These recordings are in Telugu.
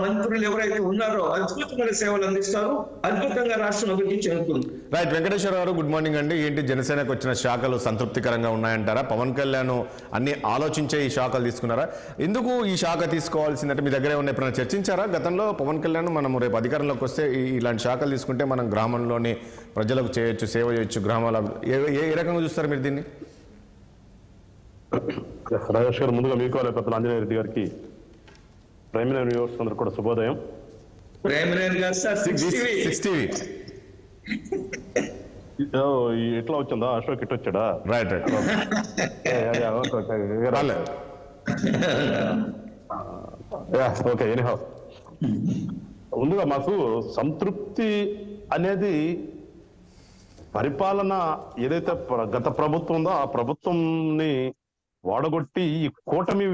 మంత్రులు ఎవరైతే ఉన్నారో అద్భుతమైన సేవలు అందిస్తారు, అద్భుతంగా రాష్ట్రం అభివృద్ధి చెందుతుంది. రైట్. వెంకటేశ్వర గారు, గుడ్ మార్నింగ్ అండి. ఏంటి జనసేనకు వచ్చిన శాఖలు సంతృప్తికరంగా ఉన్నాయంటారా? పవన్ కళ్యాణ్ అన్ని ఆలోచించే ఈ శాఖలు తీసుకున్నారా? ఎందుకు ఈ శాఖ తీసుకోవాల్సిందంటే మీ దగ్గర ఏమన్నా ఎప్పుడైనా చర్చించారా? గతంలో పవన్ కళ్యాణ్ మనం రేపు అధికారంలోకి వస్తే ఇలాంటి శాఖలు తీసుకుంటే మనం గ్రామంలోని ప్రజలకు చేయొచ్చు, సేవ చేయొచ్చు, గ్రామాల ఏ రకంగా చూస్తారు మీరు దీన్ని? రాజేష్ గారు, ముందుగా మీకు పెద్దలు ఆంజనేయ రెడ్డి గారికి, ప్రైమ్ లైన్ వ్యూవర్స్ అందరూ కూడా శుభోదయం. ఎట్లా వచ్చిందా అశోక్ ఇట్ వచ్చాడా? Right right. ఓకే. ఎనీహౌ, ముందుగా మాకు సంతృప్తి అనేది పరిపాలన ఏదైతే గత ప్రభుత్వం ఉందో ఆ ప్రభుత్వంని వాడగొట్టి ఈ కూటమి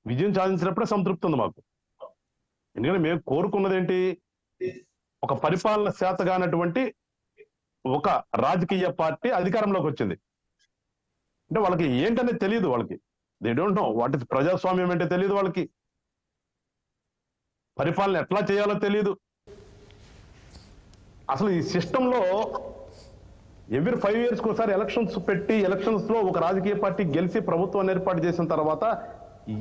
విజయం సాధించినప్పుడే సంతృప్తి ఉంది మాకు. ఎందుకంటే మేము కోరుకున్నది ఏంటి? ఒక పరిపాలన శాతగానటువంటి ఒక రాజకీయ పార్టీ అధికారంలోకి వచ్చింది అంటే వాళ్ళకి ఏంటనేది తెలియదు. వాళ్ళకి they don't know what is ప్రజాస్వామ్యం అంటే తెలియదు. వాళ్ళకి పరిపాలన ఎట్లా చేయాలో తెలియదు. అసలు ఈ సిస్టంలో ఎవ్రీ 5 years ఒకసారి ఎలక్షన్స్ పెట్టి ఎలక్షన్స్ లో ఒక రాజకీయ పార్టీ గెలిచి ప్రభుత్వాన్ని ఏర్పాటు చేసిన తర్వాత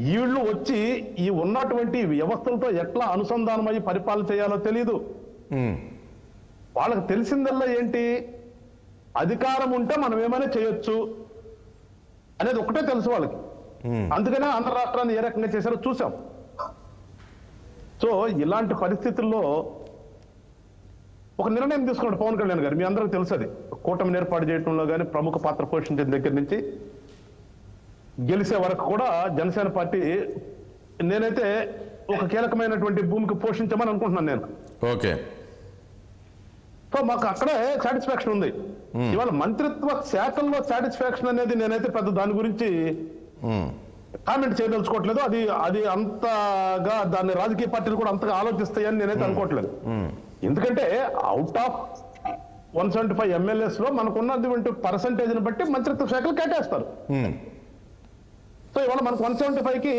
వీళ్ళు వచ్చి ఈ ఉన్నటువంటి వ్యవస్థలతో ఎట్లా అనుసంధానమై పరిపాలన చేయాలో తెలియదు. వాళ్ళకి తెలిసిందల్లా ఏంటి? అధికారం ఉంటే మనం ఏమైనా చేయొచ్చు అనేది ఒకటే తెలుసు వాళ్ళకి. అందుకనే ఆంధ్ర రాష్ట్రాన్ని ఏ రకంగా చేశారో చూసాం. సో ఇలాంటి పరిస్థితుల్లో ఒక నిర్ణయం తీసుకున్నాడు పవన్ కళ్యాణ్ గారు. మీ అందరికీ తెలుసు, అది కూటమిని ఏర్పాటు చేయడంలో కానీ ప్రముఖ పాత్ర పోషించిన దగ్గర నుంచి గెలిచే వరకు కూడా జనసేన పార్టీ నేనైతే ఒక కీలకమైనటువంటి భూమికి పోషించమని అనుకుంటున్నాను నేను. ఓకే. సో మాకు అక్కడే సాటిస్ఫాక్షన్ ఉంది. ఇవాళ మంత్రిత్వ శాఖల్లో సాటిస్ఫాక్షన్ అనేది నేనైతే పెద్ద దాని గురించి కామెంట్ చేయదలుచుకోవట్లేదు. అది అంతగా దాన్ని రాజకీయ పార్టీలు కూడా అంతగా ఆలోచిస్తాయని నేనైతే అనుకోవట్లేదు. ఎందుకంటే అవుట్ ఆఫ్ 175 MLAs లో మనకున్నటువంటి పర్సంటేజ్ని బట్టి మంత్రిత్వ శాఖలు కేటాయిస్తారు. సో ఇవాళ మనకు 175కి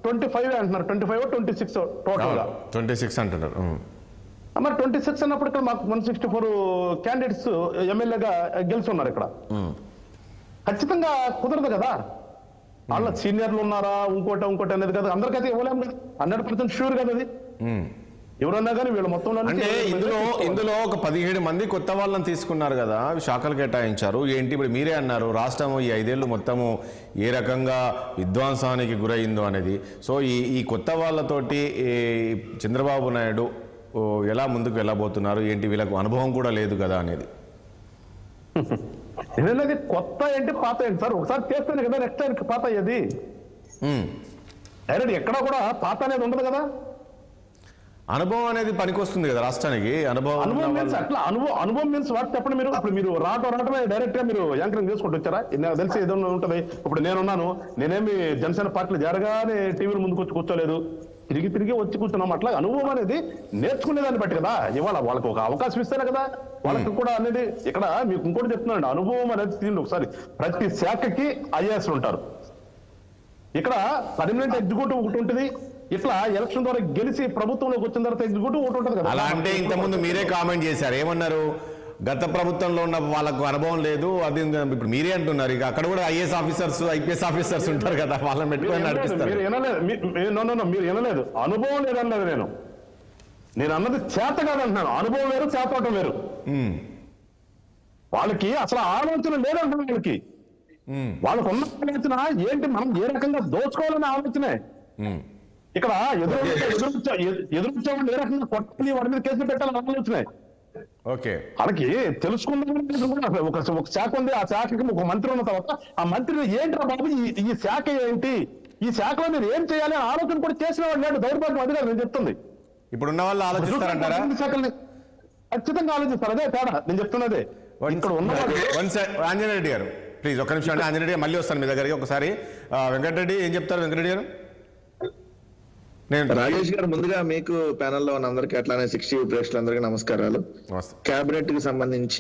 25 అంటున్నారు, 25 or 26 టోటల్ గా 26 అంటున్నారు. మరి 26 అన్నప్పుడు ఇక్కడ మాకు 164 క్యాండిడేట్స్ ఎమ్మెల్యేగా గెలుచున్నారు. ఇక్కడ ఖచ్చితంగా కుదరదు కదా. వాళ్ళ సీనియర్లు ఉన్నారా ఇంకోటి అనేది కదా, అందరికైతే ఇవ్వలేము కదా. 100% షూర్ కదా అది. ఎవరన్నా కానీ వీళ్ళు మొత్తం అంటే ఇందులో ఒక 17 మంది కొత్త వాళ్ళని తీసుకున్నారు కదా, శాఖలు కేటాయించారు. ఏంటి ఇప్పుడు మీరే అన్నారు రాష్ట్రం ఈ 5 ఏళ్ళు మొత్తము ఏ రకంగా విధ్వంసానికి గురైందో అనేది. సో ఈ కొత్త వాళ్ళతోటి చంద్రబాబు నాయుడు ఎలా ముందుకు వెళ్ళబోతున్నారు, ఏంటి వీళ్ళకు అనుభవం కూడా లేదు కదా అనేది. ఇదేనది కొత్త ఏంటి పాత ఏంటి సార్? ఒకసారి చేస్తేనే కదా నెక్స్ట్ టైం పాత అయ్యేది. డైరెక్ట్ ఎక్కడా కూడా పాత అనేది ఉండదు కదా. అనుభవం అనేది పనికొస్తుంది కదా రాష్ట్రానికి. అనుభవం మీన్స్ అట్లా అనుభవం మీన్స్ వాటి చెప్పండి. ఇప్పుడు మీరు రావటమే డైరెక్ట్ గా మీరు యాంకరింగ్ చేసుకుంటూ వచ్చారా? నాకు తెలిసి ఏదైనా ఉంటది. ఇప్పుడు నేనున్నాను, నేనేమి జనసేన పార్టీలు జరగానే టీవీల ముందుకు వచ్చి కూర్చోలేదు, తిరిగి వచ్చి కూర్చున్నాం. అట్లా అనుభవం అనేది నేర్చుకునేదాన్ని బట్టి కదా. ఇవాళ వాళ్ళకి ఒక అవకాశం ఇస్తేనే కదా వాళ్ళకి కూడా అనేది. ఇక్కడ మీకు ఇంకోటి చెప్తున్నాను, అనుభవం అనేది తీయండి ఒకసారి. ప్రతి శాఖకి ఐఏఎస్ ఉంటారు. ఇక్కడ పర్మనెంట్ ఎగ్జిక్యూటివ్ ఒకటి ఉంటుంది. ఇట్లా ఎలక్షన్ ద్వారా గెలిచి ప్రభుత్వంలోకి వచ్చిన తర్వాత ఎగ్జిక్యూటివ్ ఒకటి ఉంటుంది కదా. అలా అంటే ఇంతకుముందు మీరే కామెంట్ చేశారు, ఏమన్నారు? గత ప్రభుత్వంలో ఉన్న వాళ్ళకు అనుభవం లేదు అది. ఇప్పుడు మీరే అంటున్నారు, ఇక అక్కడ కూడా ఐఏఎస్ ఆఫీసర్స్ ఐపీఎస్ ఆఫీసర్స్ ఉంటారు కదా, వాళ్ళని పెట్టుకొని నడిపిస్తారు. మీరు వినలేదు. అనుభవం లేదన్నది నేను అన్నది చేత కాదంటున్నాను. అనుభవం వేరు, చేతవటం వేరు. వాళ్ళకి అసలు ఆలోచన లేదంటున్నాను. వాళ్ళకు ఉన్న ఆలోచన ఏంటి, మనం ఏ రకంగా దోచుకోవాలనే ఆలోచనే. ఇక్కడ ఎదురుచ్చామని ఏ రకంగా కొట్టి వాడి మీద కేసులు పెట్టాలని ఆలోచనే. ఓకే. వాళ్ళకి తెలుసుకుందాం. ఒక శాఖ ఉంది, ఆ శాఖకి ఒక మంత్రి ఉన్న తర్వాత ఆ మంత్రి ఏంటి బాబు ఈ శాఖ ఏంటి, ఈ శాఖలో మీరు ఏం చేయాలి అని ఆలోచన కూడా చేసిన వాడు లేడు. దౌర్భాగ్యం అది కాదు నేను చెప్తుంది. ఇప్పుడున్న వాళ్ళు ఆలోచిస్తారంటారా? శాఖల్ని ఖచ్చితంగా ఆలోచిస్తారు. అదే తేడా నేను చెప్తున్నదే. ఇక్కడ ఉన్న ఆంజనేయ రెడ్డి గారు ప్లీజ్ ఒక్క నిమిషం. అంటే ఆంజనేయ రెడ్డి మళ్ళీ వస్తాను మీ దగ్గరికి ఒకసారి. వెంకటరెడ్డి ఏం చెప్తారు? వెంకటరెడ్డి గారు. రాజేష్ గారు, ముందుగా మీకు ప్యానెల్లో ఉన్న అందరికీ అట్లానే 60 ప్రేక్షకులందరికీ నమస్కారాలు. కేబినెట్ కి సంబంధించి